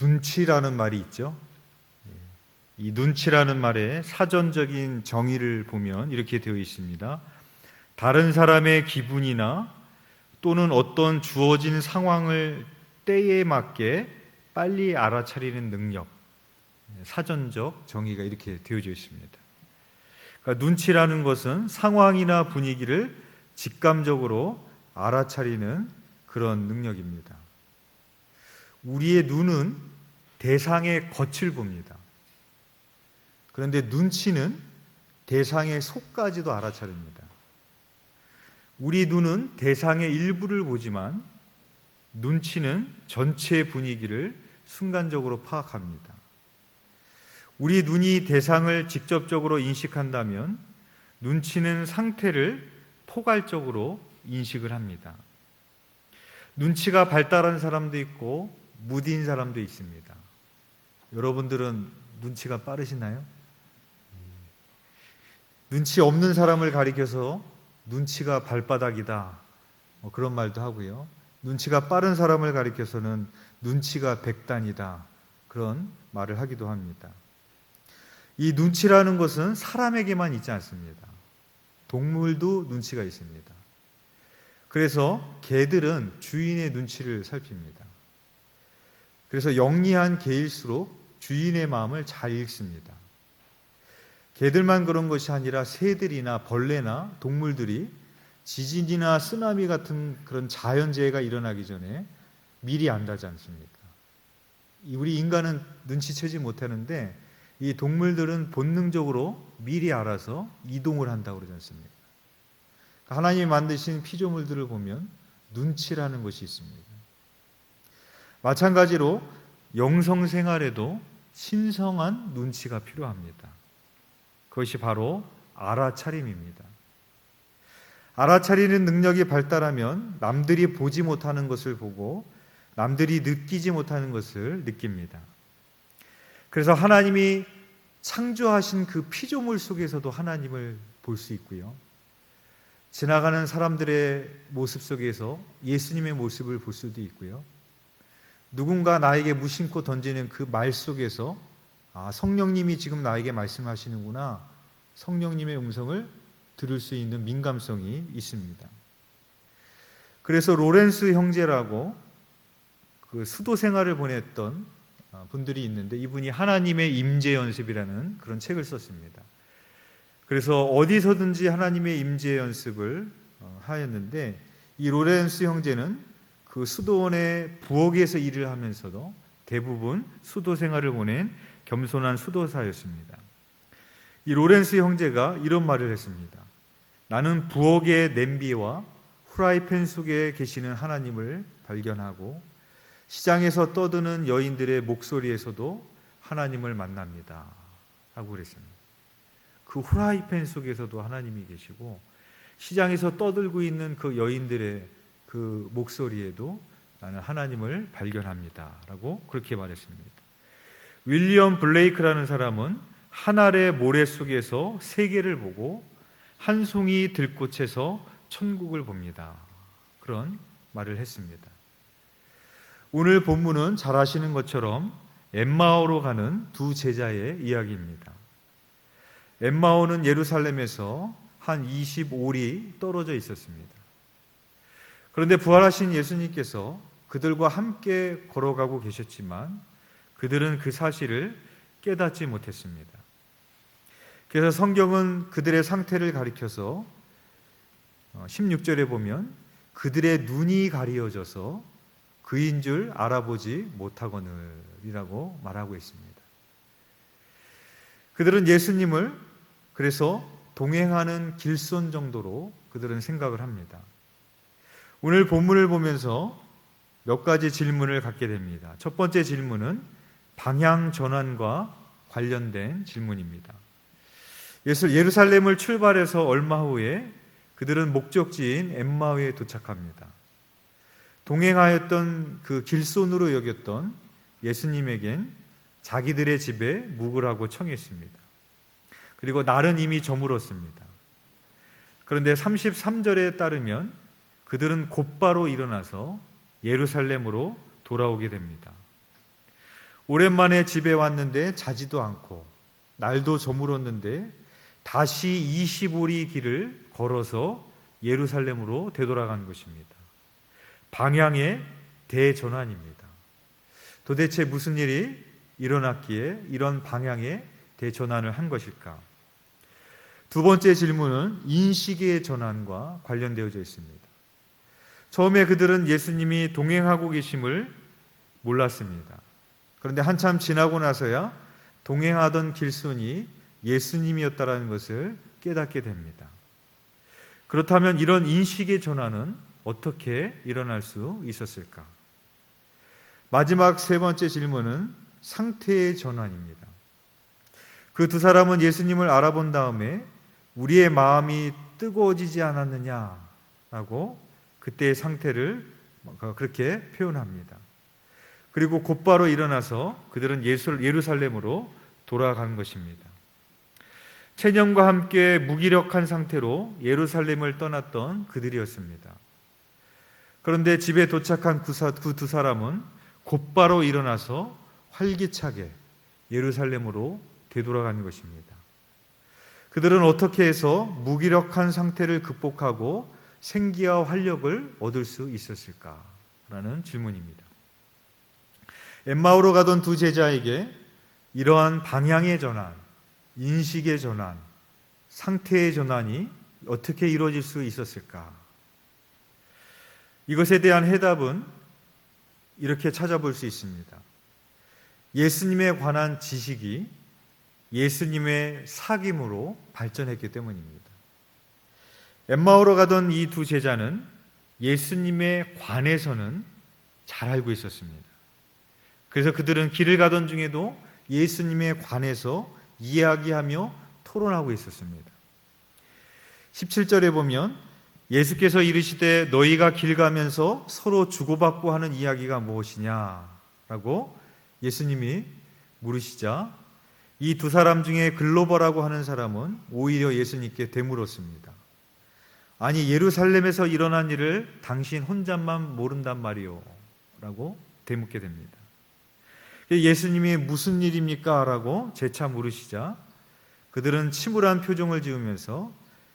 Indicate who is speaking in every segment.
Speaker 1: 눈치라는 말이 있죠. 이 눈치라는 말의 사전적인 정의를 보면 이렇게 되어 있습니다. 다른 사람의 기분이나 또는 어떤 주어진 상황을 때에 맞게 빨리 알아차리는 능력, 사전적 정의가 이렇게 되어져 있습니다. 그러니까 눈치라는 것은 상황이나 분위기를 직감적으로 알아차리는 그런 능력입니다. 우리의 눈은 대상의 겉을 봅니다. 그런데 눈치는 대상의 속까지도 알아차립니다. 우리 눈은 대상의 일부를 보지만 눈치는 전체 분위기를 순간적으로 파악합니다. 우리 눈이 대상을 직접적으로 인식한다면 눈치는 상태를 포괄적으로 인식을 합니다. 눈치가 발달한 사람도 있고 무딘 사람도 있습니다. 여러분들은 눈치가 빠르시나요? 눈치 없는 사람을 가리켜서 눈치가 발바닥이다, 그런 말도 하고요. 눈치가 빠른 사람을 가리켜서는 눈치가 백단이다, 그런 말을 하기도 합니다. 이 눈치라는 것은 사람에게만 있지 않습니다. 동물도 눈치가 있습니다. 그래서 개들은 주인의 눈치를 살핍니다. 그래서 영리한 개일수록 주인의 마음을 잘 읽습니다. 개들만 그런 것이 아니라 새들이나 벌레나 동물들이 지진이나 쓰나미 같은 그런 자연재해가 일어나기 전에 미리 안다지 않습니까? 우리 인간은 눈치채지 못하는데 이 동물들은 본능적으로 미리 알아서 이동을 한다고 그러지 않습니까? 하나님이 만드신 피조물들을 보면 눈치라는 것이 있습니다. 마찬가지로 영성생활에도 신성한 눈치가 필요합니다. 그것이 바로 알아차림입니다. 알아차리는 능력이 발달하면 남들이 보지 못하는 것을 보고 남들이 느끼지 못하는 것을 느낍니다. 그래서 하나님이 창조하신 그 피조물 속에서도 하나님을 볼 수 있고요. 지나가는 사람들의 모습 속에서 예수님의 모습을 볼 수도 있고요. 누군가 나에게 무심코 던지는 그 말 속에서 성령님이 지금 나에게 말씀하시는구나, 성령님의 음성을 들을 수 있는 민감성이 있습니다. 그래서 로렌스 형제라고 그 수도 생활을 보냈던 분들이 있는데 이분이 하나님의 임재 연습이라는 그런 책을 썼습니다. 그래서 어디서든지 하나님의 임재 연습을 하였는데 이 로렌스 형제는 그 수도원의 부엌에서 일을 하면서도 대부분 수도 생활을 보낸 겸손한 수도사였습니다. 이 로렌스 형제가 이런 말을 했습니다. 나는 부엌의 냄비와 후라이팬 속에 계시는 하나님을 발견하고 시장에서 떠드는 여인들의 목소리에서도 하나님을 만납니다 라고 그랬습니다. 그 후라이팬 속에서도 하나님이 계시고 시장에서 떠들고 있는 그 여인들의 그 목소리에도 나는 하나님을 발견합니다 라고 그렇게 말했습니다. 윌리엄 블레이크라는 사람은 한 알의 모래 속에서 세계를 보고 한 송이 들꽃에서 천국을 봅니다. 그런 말을 했습니다. 오늘 본문은 잘 아시는 것처럼 엠마오로 가는 두 제자의 이야기입니다. 엠마오는 예루살렘에서 한 25리 떨어져 있었습니다. 그런데 부활하신 예수님께서 그들과 함께 걸어가고 계셨지만 그들은 그 사실을 깨닫지 못했습니다. 그래서 성경은 그들의 상태를 가리켜서 16절에 보면 그들의 눈이 가리어져서 그인 줄 알아보지 못하거늘이라고 말하고 있습니다. 그들은 예수님을 그래서 동행하는 길손 정도로 그들은 생각을 합니다. 오늘 본문을 보면서 몇 가지 질문을 갖게 됩니다. 첫 번째 질문은 방향 전환과 관련된 질문입니다. 예루살렘을 출발해서 얼마 후에 그들은 목적지인 엠마오에 도착합니다. 동행하였던 그 길손으로 여겼던 예수님에겐 자기들의 집에 묵으라고 청했습니다. 그리고 날은 이미 저물었습니다. 그런데 33절에 따르면 그들은 곧바로 일어나서 예루살렘으로 돌아오게 됩니다. 오랜만에 집에 왔는데 자지도 않고 날도 저물었는데 다시 20오리 길을 걸어서 예루살렘으로 되돌아간 것입니다. 방향의 대전환입니다. 도대체 무슨 일이 일어났기에 이런 방향의 대전환을 한 것일까? 두 번째 질문은 인식의 전환과 관련되어져 있습니다. 처음에 그들은 예수님이 동행하고 계심을 몰랐습니다. 그런데 한참 지나고 나서야 동행하던 길손이 예수님이었다라는 것을 깨닫게 됩니다. 그렇다면 이런 인식의 전환은 어떻게 일어날 수 있었을까? 마지막 세 번째 질문은 상태의 전환입니다. 그 두 사람은 예수님을 알아본 다음에 우리의 마음이 뜨거워지지 않았느냐라고 그때의 상태를 그렇게 표현합니다. 그리고 곧바로 일어나서 그들은 예루살렘으로 돌아간 것입니다. 체념과 함께 무기력한 상태로 예루살렘을 떠났던 그들이었습니다. 그런데 집에 도착한 그 두 사람은 곧바로 일어나서 활기차게 예루살렘으로 되돌아간 것입니다. 그들은 어떻게 해서 무기력한 상태를 극복하고 생기와 활력을 얻을 수 있었을까라는 질문입니다. 엠마오로 가던 두 제자에게 이러한 방향의 전환, 인식의 전환, 상태의 전환이 어떻게 이루어질 수 있었을까? 이것에 대한 해답은 이렇게 찾아볼 수 있습니다. 예수님에 관한 지식이 예수님의 사귐으로 발전했기 때문입니다. 엠마오로 가던 이 두 제자는 예수님에 관해서는 잘 알고 있었습니다. 그래서 그들은 길을 가던 중에도 예수님에 관해서 이야기하며 토론하고 있었습니다. 17절에 보면 예수께서 이르시되 너희가 길 가면서 서로 주고받고 하는 이야기가 무엇이냐라고 예수님이 물으시자 이 두 사람 중에 글로버라고 하는 사람은 오히려 예수님께 되물었습니다. 아니 예루살렘에서 일어난 일을 당신 혼자만 모른단 말이오 라고 되묻게 됩니다. 예수님이 무슨 일입니까? 라고 재차 물으시자 그들은 침울한 표정을 지으면서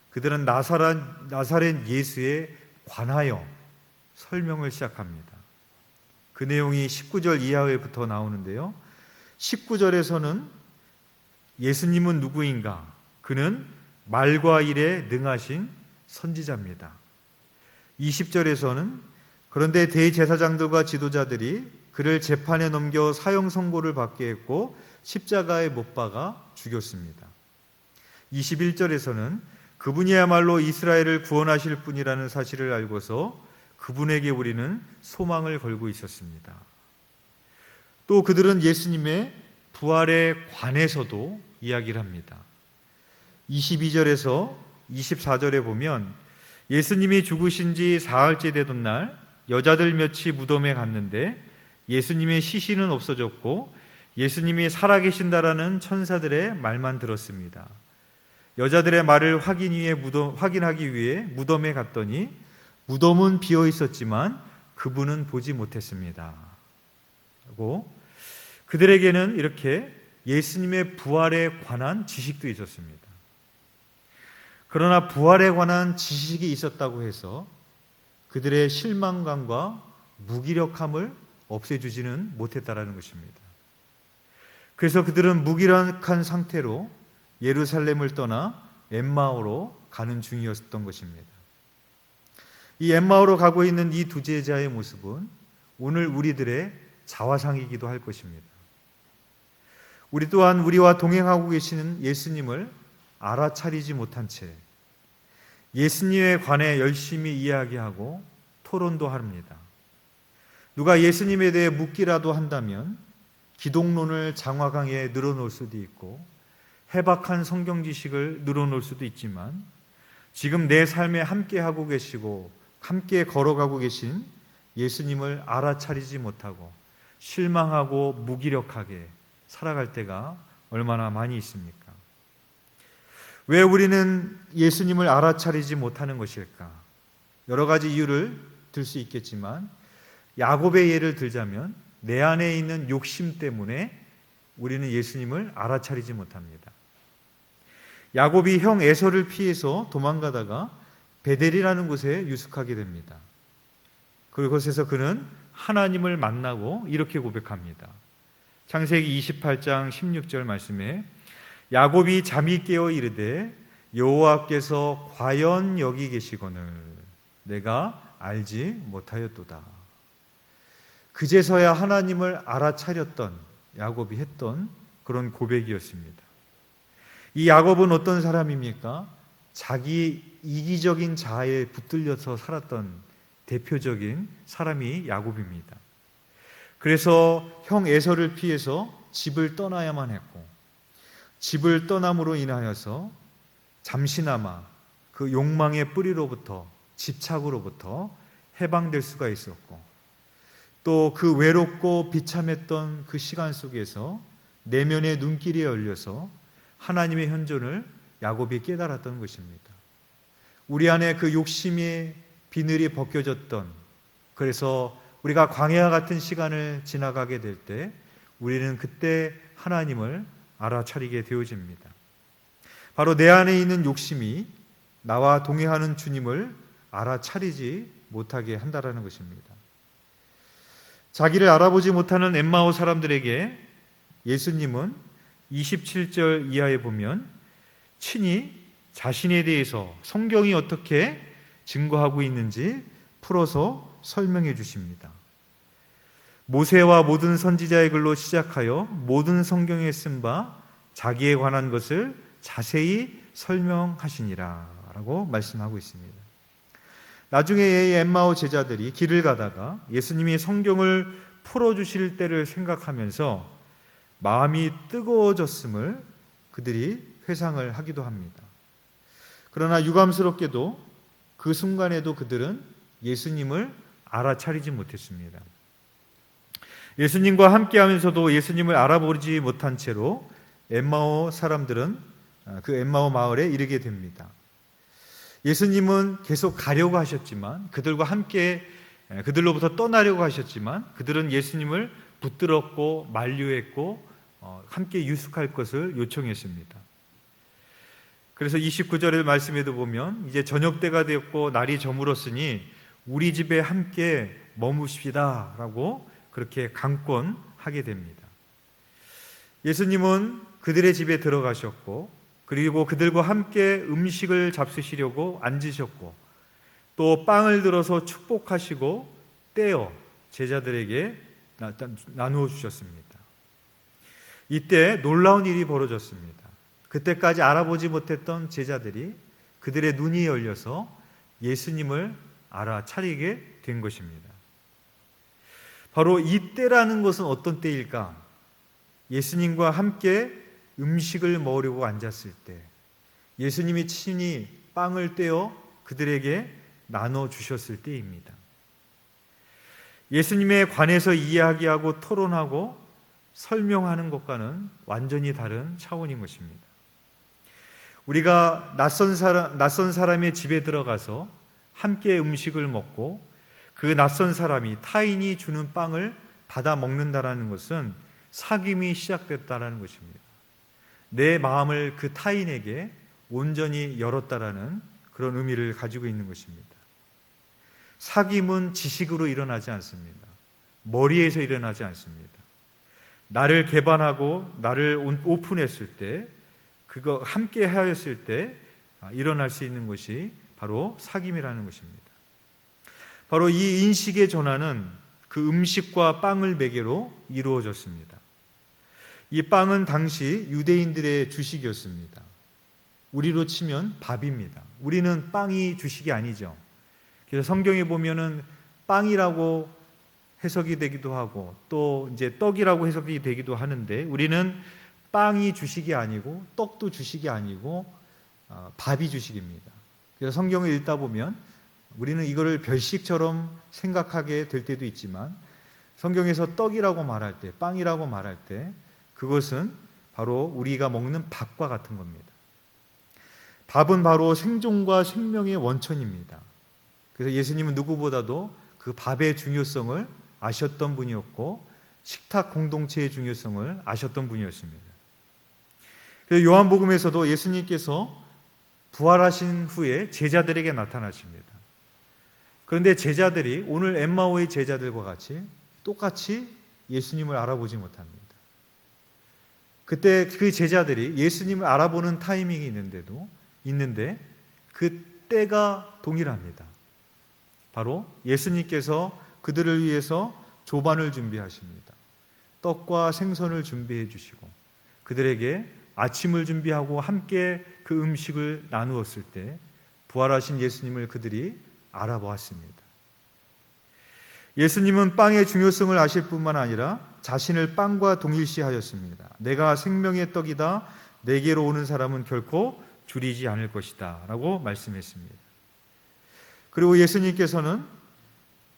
Speaker 1: 그들은 나사렛 예수에 관하여 설명을 시작합니다. 그 내용이 19절 이하에부터 나오는데요. 19절에서는 예수님은 누구인가? 그는 말과 일에 능하신 선지자입니다. 20절에서는 그런데 대제사장들과 지도자들이 그를 재판에 넘겨 사형 선고를 받게 했고 십자가에 못 박아 죽였습니다. 21절에서는 그분이야말로 이스라엘을 구원하실 분이라는 사실을 알고서 그분에게 우리는 소망을 걸고 있었습니다. 또 그들은 예수님의 부활에 관해서도 이야기를 합니다. 22절에서 24절에 보면 예수님이 죽으신 지 사흘째 되던 날 여자들 몇이 무덤에 갔는데 예수님의 시신은 없어졌고 예수님이 살아계신다라는 천사들의 말만 들었습니다. 여자들의 말을 확인하기 위해 무덤에 갔더니 무덤은 비어 있었지만 그분은 보지 못했습니다. 하고 그들에게는 이렇게 예수님의 부활에 관한 지식도 있었습니다. 그러나 부활에 관한 지식이 있었다고 해서 그들의 실망감과 무기력함을 없애주지는 못했다라는 것입니다. 그래서 그들은 무기력한 상태로 예루살렘을 떠나 엠마오로 가는 중이었던 것입니다. 이 엠마오로 가고 있는 이 두 제자의 모습은 오늘 우리들의 자화상이기도 할 것입니다. 우리 또한 우리와 동행하고 계시는 예수님을 알아차리지 못한 채 예수님에 관해 열심히 이야기하고 토론도 합니다. 누가 예수님에 대해 묻기라도 한다면 기독론을 장화강에 늘어놓을 수도 있고 해박한 성경 지식을 늘어놓을 수도 있지만 지금 내 삶에 함께하고 계시고 함께 걸어가고 계신 예수님을 알아차리지 못하고 실망하고 무기력하게 살아갈 때가 얼마나 많이 있습니까? 왜 우리는 예수님을 알아차리지 못하는 것일까? 여러 가지 이유를 들 수 있겠지만 야곱의 예를 들자면 내 안에 있는 욕심 때문에 우리는 예수님을 알아차리지 못합니다. 야곱이 형 에서를 피해서 도망가다가 베델이라는 곳에 유숙하게 됩니다. 그곳에서 그는 하나님을 만나고 이렇게 고백합니다. 창세기 28장 16절 말씀에 야곱이 잠이 깨어 이르되 여호와께서 과연 여기 계시거늘 내가 알지 못하였도다. 그제서야 하나님을 알아차렸던 야곱이 했던 그런 고백이었습니다. 이 야곱은 어떤 사람입니까? 자기 이기적인 자아에 붙들려서 살았던 대표적인 사람이 야곱입니다. 그래서 형 에서를 피해서 집을 떠나야만 했고, 집을 떠남으로 인하여서 잠시나마 그 욕망의 뿌리로부터, 집착으로부터 해방될 수가 있었고, 또 그 외롭고 비참했던 그 시간 속에서 내면의 눈길이 열려서 하나님의 현존을 야곱이 깨달았던 것입니다. 우리 안에 그 욕심의 비늘이 벗겨졌던, 그래서 우리가 광야 같은 시간을 지나가게 될 때 우리는 그때 하나님을 알아차리게 되어집니다. 바로 내 안에 있는 욕심이 나와 동행하는 주님을 알아차리지 못하게 한다라는 것입니다. 자기를 알아보지 못하는 엠마오 사람들에게 예수님은 27절 이하에 보면 친히 자신에 대해서 성경이 어떻게 증거하고 있는지 풀어서 설명해 주십니다. 모세와 모든 선지자의 글로 시작하여 모든 성경에 쓴 바 자기에 관한 것을 자세히 설명하시니라 라고 말씀하고 있습니다. 나중에 이 엠마오 제자들이 길을 가다가 예수님이 성경을 풀어주실 때를 생각하면서 마음이 뜨거워졌음을 그들이 회상을 하기도 합니다. 그러나 유감스럽게도 그 순간에도 그들은 예수님을 알아차리지 못했습니다. 예수님과 함께하면서도 예수님을 알아보지 못한 채로 엠마오 사람들은 그 엠마오 마을에 이르게 됩니다. 예수님은 계속 가려고 하셨지만, 그들과 함께 그들로부터 떠나려고 하셨지만 그들은 예수님을 붙들었고 만류했고 함께 유숙할 것을 요청했습니다. 그래서 29절의 말씀에도 보면 이제 저녁 때가 되었고 날이 저물었으니 우리 집에 함께 머무십시다 라고 그렇게 강권하게 됩니다. 예수님은 그들의 집에 들어가셨고, 그리고 그들과 함께 음식을 잡수시려고 앉으셨고, 또 빵을 들어서 축복하시고 떼어 제자들에게 나누어 주셨습니다. 이때 놀라운 일이 벌어졌습니다. 그때까지 알아보지 못했던 제자들이 그들의 눈이 열려서 예수님을 알아차리게 된 것입니다. 바로 이때라는 것은 어떤 때일까? 예수님과 함께 음식을 먹으려고 앉았을 때, 예수님이 친히 빵을 떼어 그들에게 나눠 주셨을 때입니다. 예수님에 관해서 이야기하고 토론하고 설명하는 것과는 완전히 다른 차원인 것입니다. 우리가 낯선 사람의 집에 들어가서 함께 음식을 먹고 그 낯선 사람이, 타인이 주는 빵을 받아 먹는다라는 것은 사귐이 시작됐다라는 것입니다. 내 마음을 그 타인에게 온전히 열었다라는 그런 의미를 가지고 있는 것입니다. 사귐은 지식으로 일어나지 않습니다. 머리에서 일어나지 않습니다. 나를 개방하고 나를 오픈했을 때, 그거 함께 하였을 때 일어날 수 있는 것이 바로 사귐이라는 것입니다. 바로 이 인식의 전환은 그 음식과 빵을 매개로 이루어졌습니다. 이 빵은 당시 유대인들의 주식이었습니다. 우리로 치면 밥입니다. 우리는 빵이 주식이 아니죠. 그래서 성경에 보면은 빵이라고 해석이 되기도 하고 또 이제 떡이라고 해석이 되기도 하는데, 우리는 빵이 주식이 아니고 떡도 주식이 아니고 밥이 주식입니다. 그래서 성경을 읽다 보면 우리는 이거를 별식처럼 생각하게 될 때도 있지만, 성경에서 떡이라고 말할 때, 빵이라고 말할 때 그것은 바로 우리가 먹는 밥과 같은 겁니다. 밥은 바로 생존과 생명의 원천입니다. 그래서 예수님은 누구보다도 그 밥의 중요성을 아셨던 분이었고, 식탁 공동체의 중요성을 아셨던 분이었습니다. 그래서 요한복음에서도 예수님께서 부활하신 후에 제자들에게 나타나십니다. 그런데 제자들이 오늘 엠마오의 제자들과 같이 똑같이 예수님을 알아보지 못합니다. 그때 그 제자들이 예수님을 알아보는 타이밍이 있는데 그 때가 동일합니다. 바로 예수님께서 그들을 위해서 조반을 준비하십니다. 떡과 생선을 준비해 주시고 그들에게 아침을 준비하고 함께 그 음식을 나누었을 때 부활하신 예수님을 그들이 알아보았습니다. 예수님은 빵의 중요성을 아실 뿐만 아니라 자신을 빵과 동일시하였습니다. 내가 생명의 떡이다. 내게로 오는 사람은 결코 줄이지 않을 것이다 라고 말씀했습니다. 그리고 예수님께서는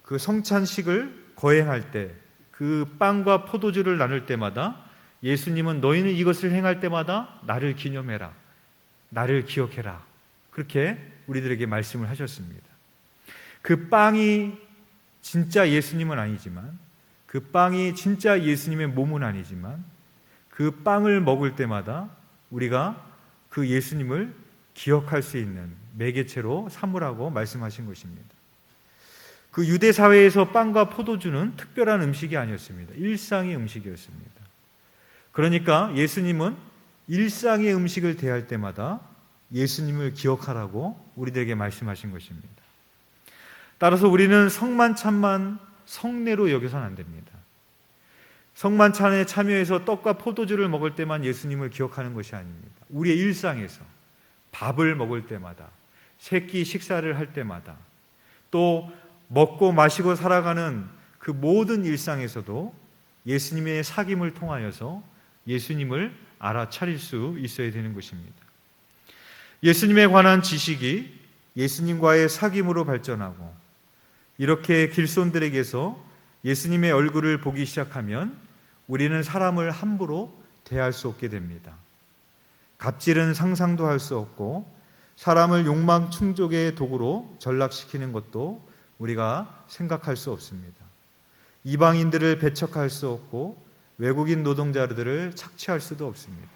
Speaker 1: 그 성찬식을 거행할 때 그 빵과 포도주를 나눌 때마다 예수님은 너희는 이것을 행할 때마다 나를 기념해라, 나를 기억해라, 그렇게 우리들에게 말씀을 하셨습니다. 그 빵이 진짜 예수님은 아니지만, 그 빵이 진짜 예수님의 몸은 아니지만 그 빵을 먹을 때마다 우리가 그 예수님을 기억할 수 있는 매개체로 삼으라고 말씀하신 것입니다. 그 유대 사회에서 빵과 포도주는 특별한 음식이 아니었습니다. 일상의 음식이었습니다. 그러니까 예수님은 일상의 음식을 대할 때마다 예수님을 기억하라고 우리들에게 말씀하신 것입니다. 따라서 우리는 성만찬만 성례로 여겨서는 안 됩니다. 성만찬에 참여해서 떡과 포도주를 먹을 때만 예수님을 기억하는 것이 아닙니다. 우리의 일상에서 밥을 먹을 때마다, 세끼 식사를 할 때마다, 또 먹고 마시고 살아가는 그 모든 일상에서도 예수님의 사귐을 통하여서 예수님을 알아차릴 수 있어야 되는 것입니다. 예수님에 관한 지식이 예수님과의 사귐으로 발전하고 이렇게 길손들에게서 예수님의 얼굴을 보기 시작하면 우리는 사람을 함부로 대할 수 없게 됩니다. 갑질은 상상도 할 수 없고 사람을 욕망 충족의 도구로 전락시키는 것도 우리가 생각할 수 없습니다. 이방인들을 배척할 수 없고 외국인 노동자들을 착취할 수도 없습니다.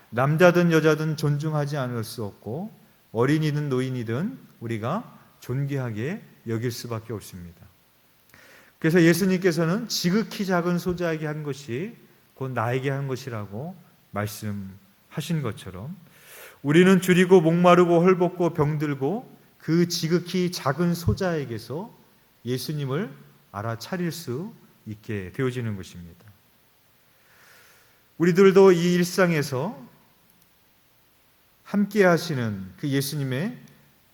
Speaker 1: 남자든 여자든 존중하지 않을 수 없고 어린이든 노인이든 우리가 존귀하게 여길 수밖에 없습니다. 그래서 예수님께서는 지극히 작은 소자에게 한 것이 곧 나에게 한 것이라고 말씀하신 것처럼 우리는 줄이고 목마르고 헐벗고 병들고 그 지극히 작은 소자에게서 예수님을 알아차릴 수 있게 되어지는 것입니다. 우리들도 이 일상에서 함께 하시는 그 예수님의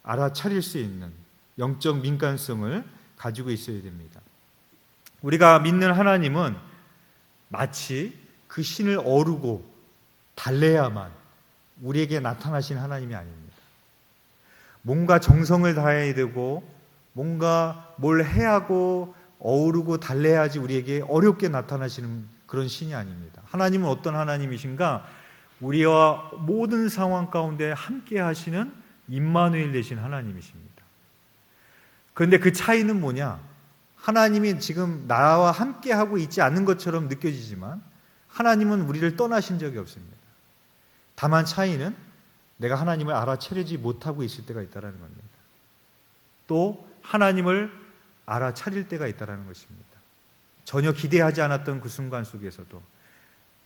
Speaker 1: 알아차릴 수 있는 영적 민감성을 가지고 있어야 됩니다. 우리가 믿는 하나님은 마치 그 신을 어루고 달래야만 우리에게 나타나신 하나님이 아닙니다. 뭔가 정성을 다해야 되고 뭔가 뭘 해야 하고 어우르고 달래야지 우리에게 어렵게 나타나시는 그런 신이 아닙니다. 하나님은 어떤 하나님이신가? 우리와 모든 상황 가운데 함께 하시는 임마누엘 되신 하나님이십니다. 그런데 그 차이는 뭐냐? 하나님이 지금 나와 함께 하고 있지 않는 것처럼 느껴지지만 하나님은 우리를 떠나신 적이 없습니다. 다만 차이는 내가 하나님을 알아차리지 못하고 있을 때가 있다는 겁니다. 또 하나님을 알아차릴 때가 있다는 것입니다. 전혀 기대하지 않았던 그 순간 속에서도,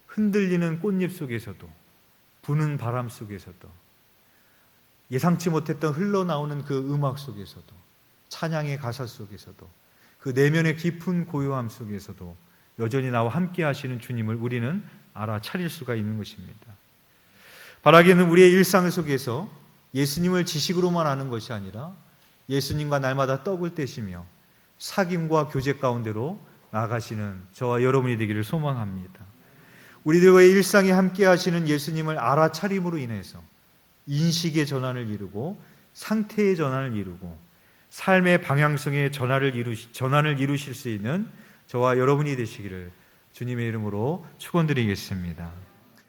Speaker 1: 흔들리는 꽃잎 속에서도, 부는 바람 속에서도, 예상치 못했던 흘러나오는 그 음악 속에서도, 찬양의 가사 속에서도, 그 내면의 깊은 고요함 속에서도 여전히 나와 함께 하시는 주님을 우리는 알아차릴 수가 있는 것입니다. 바라기는 우리의 일상 속에서 예수님을 지식으로만 아는 것이 아니라 예수님과 날마다 떡을 떼시며 사귐과 교제 가운데로 나아가시는 저와 여러분이 되기를 소망합니다. 우리들과의 일상에 함께 하시는 예수님을 알아차림으로 인해서 인식의 전환을 이루고 상태의 전환을 이루고 삶의 방향성의 전환을 이루실 수 있는 저와 여러분이 되시기를 주님의 이름으로 축원드리겠습니다.